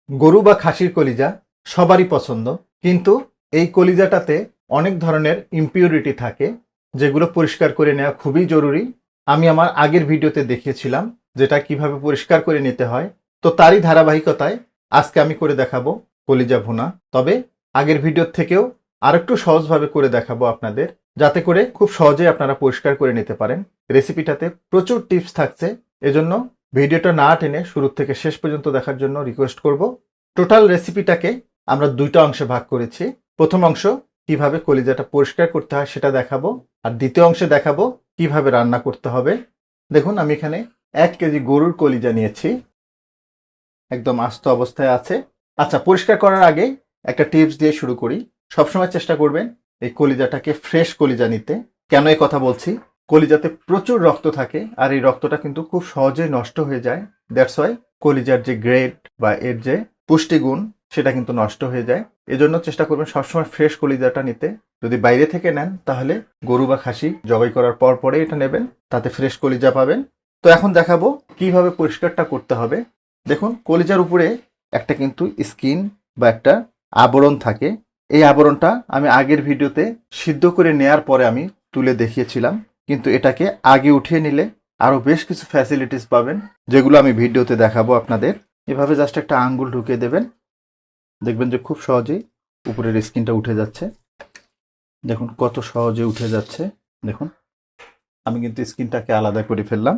গরু বা খাসির কলিজা সবারই পছন্দ, কিন্তু এই কলিজাটাতে অনেক ধরনের ইমপিউরিটি থাকে যেগুলো পরিষ্কার করে নেওয়া খুবই জরুরি। আমি আমার আগের ভিডিওতে দেখিয়েছিলাম যেটা কিভাবে পরিষ্কার করে নিতে হয়। তো তারই ধারাবাহিকতায় আজকে আমি করে দেখাবো কলিজা ভুনা। তবে আগের ভিডিওর থেকেও আরেকটু সহজভাবে করে দেখাবো আপনাদের, যাতে করে খুব সহজেই আপনারা পরিষ্কার করে নিতে পারেন। রেসিপিটাতে প্রচুর টিপস থাকছে, এজন্য ভিডিওটা না টেনে শুরু থেকে শেষ পর্যন্ত দেখার জন্য রিকোয়েস্ট করব। টোটাল রেসিপিটাকে আমরা দুইটা অংশে ভাগ করেছি। প্রথম অংশ কিভাবে কলিজাটা পরিষ্কার করতে হয় সেটা দেখাবো, আর দ্বিতীয় অংশে দেখাবো কিভাবে রান্না করতে হবে। দেখুন, আমি এখানে 1 কেজি গরুর কলিজা নিয়েছি, একদম আস্ত অবস্থায় আছে। আচ্ছা, পরিষ্কার করার আগে একটা টিপস দিয়ে শুরু করি। সবসময় চেষ্টা করবেন এই কলিজাটাকে ফ্রেশ কলিজা নিতে। কেন এই কথা বলছি? কলিজাতে প্রচুর রক্ত থাকে, আর এই রক্তটা কিন্তু খুব সহজেই নষ্ট হয়ে যায়। দ্যাটস ওয়াই কলিজার যে গ্রেড বা এর যে পুষ্টিগুণ সেটা কিন্তু নষ্ট হয়ে যায়। এজন্য চেষ্টা করবেন সবসময় ফ্রেশ কলিজাটা নিতে। যদি বাইরে থেকে নেন তাহলে গরু বা খাসি জবাই করার পর পরে এটা নেবেন, তাতে ফ্রেশ কলিজা পাবেন। তো এখন দেখাবো কিভাবে পরিষ্কারটা করতে হবে। দেখুন, কলিজার উপরে একটা কিন্তু স্কিন বা একটা আবরণ থাকে। এই আবরণটা আমি আগের ভিডিওতে সিদ্ধ করে নেয়ার পরে আমি তুলে দেখিয়েছিলাম, কিন্তু এটাকে আগে উঠিয়ে নিলে আরও বেশ কিছু ফ্যাসিলিটিস পাবেন, যেগুলো আমি ভিডিওতে দেখাবো আপনাদের। এভাবে জাস্ট একটা আঙ্গুল ঢুকিয়ে দেবেন, দেখবেন যে খুব সহজেই উপরের স্কিনটা উঠে যাচ্ছে। দেখুন কত সহজে উঠে যাচ্ছে। দেখুন, আমি কিন্তু স্কিনটাকে আলাদা করে ফেললাম।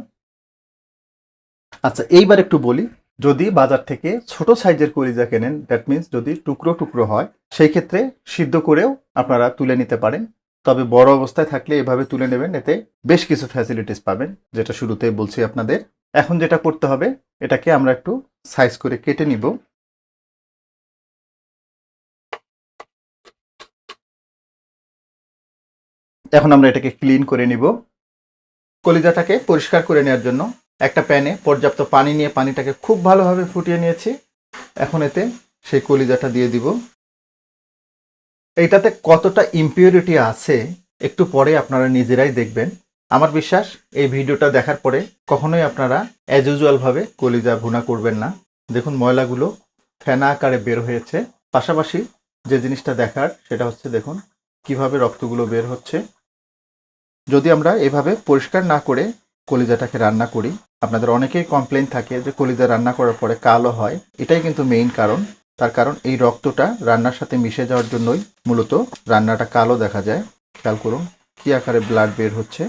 আচ্ছা, এইবার একটু বলি, যদি বাজার থেকে ছোট সাইজের কলিজা কেনেন, দ্যাট মিন্স যদি টুকরো টুকরো হয়, সেই ক্ষেত্রে সিদ্ধ করেও আপনারা তুলে নিতে পারেন। তবে বড় অবস্থায় থাকলে এভাবে তুলে নেবেন, এতে বেশ কিছু ফ্যাসিলিটিস পাবেন, যেটা শুরুতেই বলছি আপনাদের। এখন যেটা করতে হবে, এটাকে আমরা একটু সাইজ করে কেটে নিব। এখন আমরা এটাকে ক্লিন করে নিব। কলিজাটাকে পরিষ্কার করে নেওয়ার জন্য একটা প্যানে পর্যাপ্ত পানি নিয়ে পানিটাকে খুব ভালোভাবে ফুটিয়ে নিয়েছি। এখন এতে সেই কলিজাটা দিয়ে দিব। এইটাতে কতটা ইমপিউরিটি আছে একটু পরে আপনারা নিজেরাই দেখবেন। আমার বিশ্বাস এই ভিডিওটা দেখার পরে কখনোই আপনারা অ্যাজ ইউজুয়ালভাবে কলিজা ভুনা করবেন না। দেখুন, ময়লাগুলো ফেনা আকারে বের হয়েছে। পাশাপাশি যে জিনিসটা দেখার সেটা হচ্ছে, দেখুন কিভাবে রক্তগুলো বের হচ্ছে। যদি আমরা এভাবে পরিষ্কার না করে কলিজাটাকে রান্না করি, আপনাদের অনেকেই কমপ্লেন থাকে যে কলিজা রান্না করার পরে কালো হয়। এটাই কিন্তু মেইন কারণ। তার কারণ এই রক্তটা রান্নার সাথে মিশে যাওয়ার জন্যই মূলত রান্নাটা কালো দেখা যায়। খেয়াল করুন কি আকারে ব্লাড বের হচ্ছে,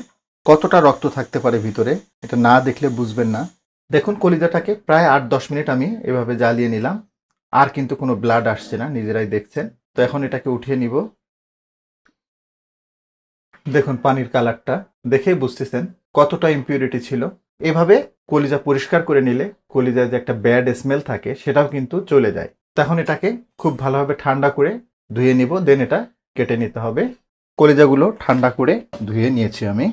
কতটা রক্ত থাকতে পারে ভিতরে, এটা না দেখলে বুঝবেন না। দেখুন, কলিজাটাকে প্রায় 8-10 মিনিট আমি এভাবে জ্বালিয়ে নিলাম, আর কিন্তু কোনো ব্লাড আসছে না, নিজেরাই দেখছেন। তো এখন এটাকে উঠিয়ে নিব। দেখুন, পানির কালারটা দেখেই বুঝতেছেন কতটা ইমপিউরিটি ছিল। এভাবে কলিজা পরিষ্কার করে নিলে কলিজায় যে একটা ব্যাড স্মেল থাকে সেটাও কিন্তু চলে যায়। তখন এটাকে খুব ভালোভাবে ঠান্ডা করে ধুয়ে নিব, দেন এটা কেটে নিতে হবে। কলিজাগুলো ঠান্ডা করে ধুয়ে নিয়েছি আমি।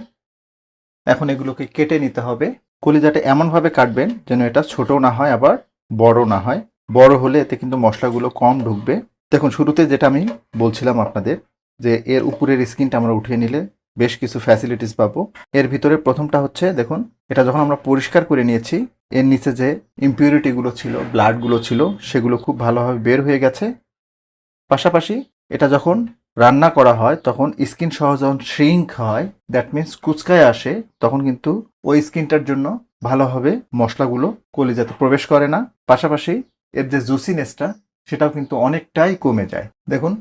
এখন এগুলোকে কেটে নিতে হবে। কলিজাটা এমনভাবে কাটবেন যেন এটা ছোট না হয় আবার বড় না হয়। বড় হলে এতে কিন্তু মশলাগুলো কম ঢুকবে। দেখুন, শুরুতে যেটা আমি বলছিলাম আপনাদের, যে এর উপরের স্কিনটা আমরা উঠিয়ে নিলে বেশ কিছু ফ্যাসিলিটিস পাবো। এর ভিতরে প্রথমটা হচ্ছে, দেখুন এটা যখন আমরা পরিষ্কার করে নিয়েছি, এর নিচে যে ইমপিউরিটিগুলো ছিল, ব্লাডগুলো ছিল, সেগুলো খুব ভালোভাবে বের হয়ে গেছে। পাশাপাশি এটা যখন রান্না করা হয় তখন স্কিন সহ যখন শ্রিঙ্ক হয়, দ্যাট মিন্স কুচকায় আসে, তখন কিন্তু ওই স্কিনটার জন্য ভালোভাবে মশলাগুলো কলিজাতে প্রবেশ করে না। পাশাপাশি এর যে জুসিনেসটা সেটাও কিন্তু অনেকটাই কমে যায়। দেখুন,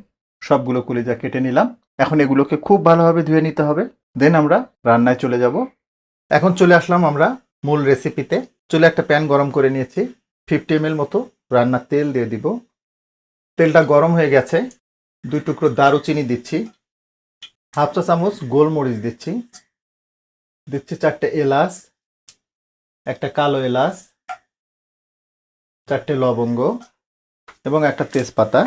সবগুলো কলিজা কেটে নিলাম। এখন এগুলোকে খুব ভালোভাবে ধুয়ে নিতে হবে, দেন আমরা রান্নায় চলে যাব। এখন চলে আসলাম আমরা মূল রেসিপিতে। চলে একটা প্যান গরম করে নিয়েছি, 50 ml মতো রান্নার তেল দিয়ে দিব। তেলটা গরম হয়ে গেছে, 2 টুকরো দারুচিনি দিচ্ছি, হাফ চা চামচ গোলমরিচ দিচ্ছি, দিচ্ছি 4টে এলাচ, একটা কালো এলাচ, 4টে লবঙ্গ এবং একটা তেজপাতা।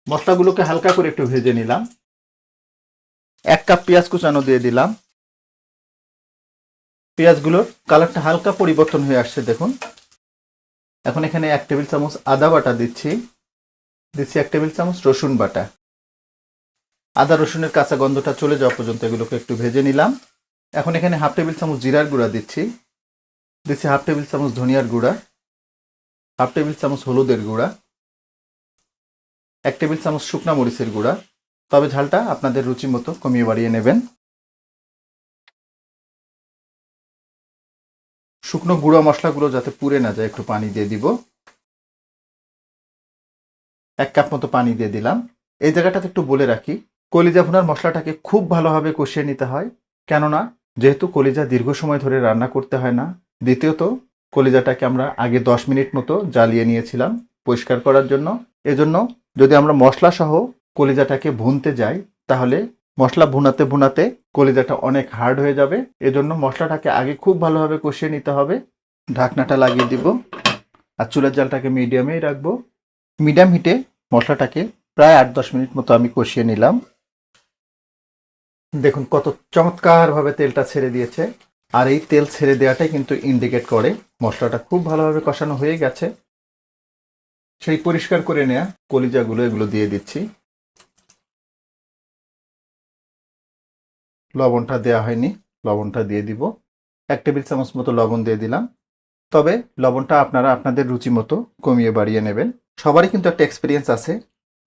মশলাগুলোকে হালকা করে একটু ভেজে নিলাম। 1 কাপ পেঁয়াজ কুচানো দিয়ে দিলাম। পেঁয়াজগুলোর কালারটা হালকা পরিবর্তন হয়ে আসছে, দেখুন। এখন এখানে 1 টেবিল চামচ আদা বাটা দিচ্ছি, 1 টেবিল চামচ রসুন বাটা। আদা রসুনের কাঁচা গন্ধটা চলে যাওয়া পর্যন্ত এগুলোকে একটু ভেজে নিলাম। এখন এখানে হাফ টেবিল চামচ জিরার গুঁড়া দিচ্ছি, হাফ টেবিল চামচ ধনিয়ার গুঁড়া, হাফ টেবিল চামচ হলুদের গুঁড়া, 1 টেবিল চামচ শুকনা মরিচের গুঁড়া। তবে ঝালটা আপনাদের রুচি মতো কমিয়ে বাড়িয়ে নেবেন। শুকনো গুঁড়া মশলাগুলো যাতে পুড়ে না যায় একটু পানি দিয়ে দিব। 1 কাপ মতো পানি দিয়ে দিলাম। এই জায়গাটাতে একটু বলে রাখি, কলিজা ভুনার মশলাটাকে খুব ভালোভাবে কষিয়ে নিতে হয়, কেননা যেহেতু কলিজা দীর্ঘ সময় ধরে রান্না করতে হয় না। দ্বিতীয়ত কলিজাটাকে আমরা আগে 10 মিনিট মতো জ্বালিয়ে নিয়েছিলাম পরিষ্কার করার জন্য। এজন্য যদি আমরা মশলা সহ কলিজাটাকে ভুনতে যাই তাহলে মশলা ভুনাতে ভুনাতে কলিজাটা অনেক হার্ড হয়ে যাবে। এজন্য মশলাটাকে আগে খুব ভালোভাবে কষিয়ে নিতে হবে। ঢাকনাটা লাগিয়ে দিব আর চুলার জালটাকে মিডিয়ামেই রাখবো। মিডিয়াম হিটে মশলাটাকে প্রায় 8-10 মিনিট মতো আমি কষিয়ে নিলাম। দেখুন কত চমৎকারভাবে তেলটা ছেড়ে দিয়েছে, আর এই তেল ছেড়ে দেওয়াটাই কিন্তু ইন্ডিকেট করে মশলাটা খুব ভালোভাবে কষানো হয়ে গেছে। সেই পরিষ্কার করে নেওয়া কলিজাগুলো এগুলো দিয়ে দিচ্ছি। লবণটা দেওয়া হয়নি, লবণটা দিয়ে দিব। 1 টেবিল চামচ মতো লবণ দিয়ে দিলাম। তবে লবণটা আপনারা আপনাদের রুচি মতো কমিয়ে বাড়িয়ে নেবেন। সবারই কিন্তু একটা এক্সপিরিয়েন্স আছে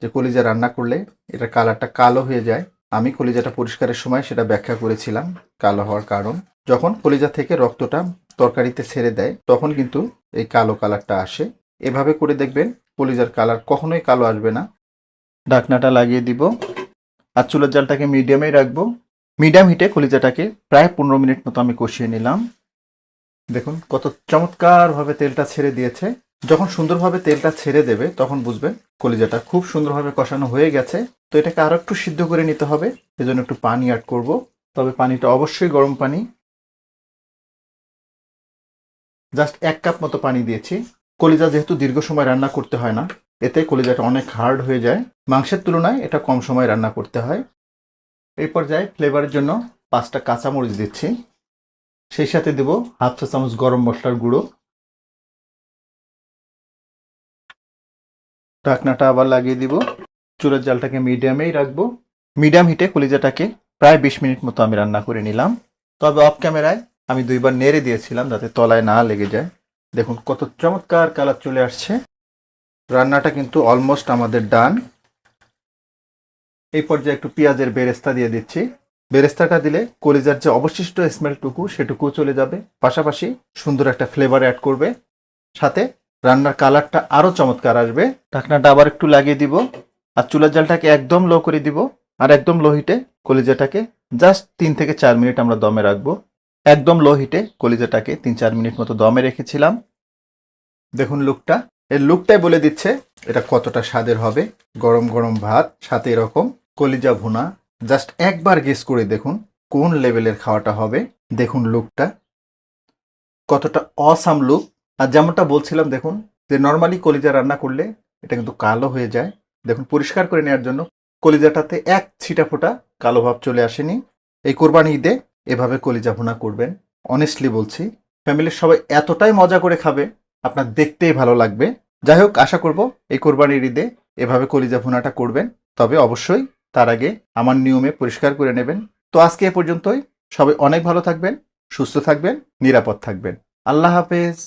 যে কলিজা রান্না করলে এটা কালারটা কালো হয়ে যায়। আমি কলিজাটা পরিষ্কারের সময় সেটা ব্যাখ্যা করেছিলাম কালো হওয়ার কারণ। যখন কলিজা থেকে রক্তটা তরকারিতে ছেড়ে দেয় তখন কিন্তু এই কালো কালারটা আসে। এভাবে করে দেখবেন কলিজার কালার কখনোই কালো আসবে না। ঢাকনাটা লাগিয়ে দিব আর চুলার জালটাকে মিডিয়ামেই রাখবো। মিডিয়াম হিটে কলিজাটাকে প্রায় 15 মিনিট মতো আমি কষিয়ে নিলাম। দেখুন কত চমৎকারভাবে তেলটা ছেড়ে দিয়েছে। যখন সুন্দরভাবে তেলটা ছেড়ে দেবে তখন বুঝবেন কলিজাটা খুব সুন্দরভাবে কষানো হয়ে গেছে। তো এটাকে আরো একটু সিদ্ধ করে নিতে হবে, এজন্য একটু পানি অ্যাড করব। তবে পানিটা অবশ্যই গরম পানি। জাস্ট 1 কাপ মতো পানি দিয়েছি। কলিজা যেহেতু দীর্ঘ সময় রান্না করতে হয় না, এতে কলিজাটা অনেক হার্ড হয়ে যায়। মাংসের তুলনায় এটা কম সময় রান্না করতে হয়। এই পর্যায়ে ফ্লেভারের জন্য 5টা কাঁচামরিচ দিচ্ছি। সেই সাথে দেব হাফ চা চামচ গরম মশলার গুঁড়ো। ঢাকনাটা আবার লাগিয়ে দিব। চুলার জালটাকে মিডিয়ামেই রাখবো। মিডিয়াম হিটে কলিজাটাকে প্রায় 20 মিনিট মতো আমি রান্না করে নিলাম। তবে অফ ক্যামেরায় আমি 2বার নেড়ে দিয়েছিলাম যাতে তলায় না লেগে যায়। দেখুন কত চমৎকার কালার চলে আসছে। রান্নাটা কিন্তু অলমোস্ট আমাদের ডান। এই পর্যায়ে একটু পেঁয়াজের বেরেস্তা দিয়ে দিচ্ছি। বেরেস্তাটা দিলে কলিজার যে অবশিষ্ট স্মেলটুকু সেটুকু চলে যাবে, পাশাপাশি সুন্দর একটা ফ্লেভার অ্যাড করবে, সাথে রান্নার কালারটা আরো চমৎকার আসবে। ঢাকনাটা আবার একটু লাগিয়ে দিব আর চুলার জালটাকে একদম লো করে দিব। আর একদম লো হিটে কলিজাটাকে জাস্ট 3 থেকে 4 মিনিট আমরা দমে রাখবো। একদম লো হিটে কলিজাটাকে 3-4 মিনিট মতো দমে রেখেছিলাম। দেখুন লুকটা, এর লুকটাই বলে দিচ্ছে এটা কতটা স্বাদের হবে। গরম গরম ভাত সাথে এরকম কলিজা ভুনা, জাস্ট একবার গেস করে দেখুন কোন লেভেলের খাওয়াটা হবে। দেখুন লুকটা কতটা অসাম লুক। আর যেমনটা বলছিলাম দেখুন যে নর্মালি কলিজা রান্না করলে এটা কিন্তু কালো হয়ে যায়। দেখুন পরিষ্কার করে নেওয়ার জন্য কলিজাটাতে এক ছিটা ফোঁটা কালো ভাব চলে আসেনি। এই কোরবানি ঈদে এভাবে কলিজা ভুনা করবেন, অনেস্টলি বলছি ফ্যামিলির সবাই এতটাই মজা করে খাবে আপনার দেখতেই ভালো লাগবে। যাই হোক, আশা করব এই কোরবানির ঈদে এভাবে কলিজা ভুনাটা করবেন। তবে অবশ্যই তার আগে আমার নিয়মে পরিষ্কার করে নেবেন। তো আজকে এ পর্যন্তই। সবাই অনেক ভালো থাকবেন, সুস্থ থাকবেন, নিরাপদ থাকবেন। আল্লাহ হাফেজ।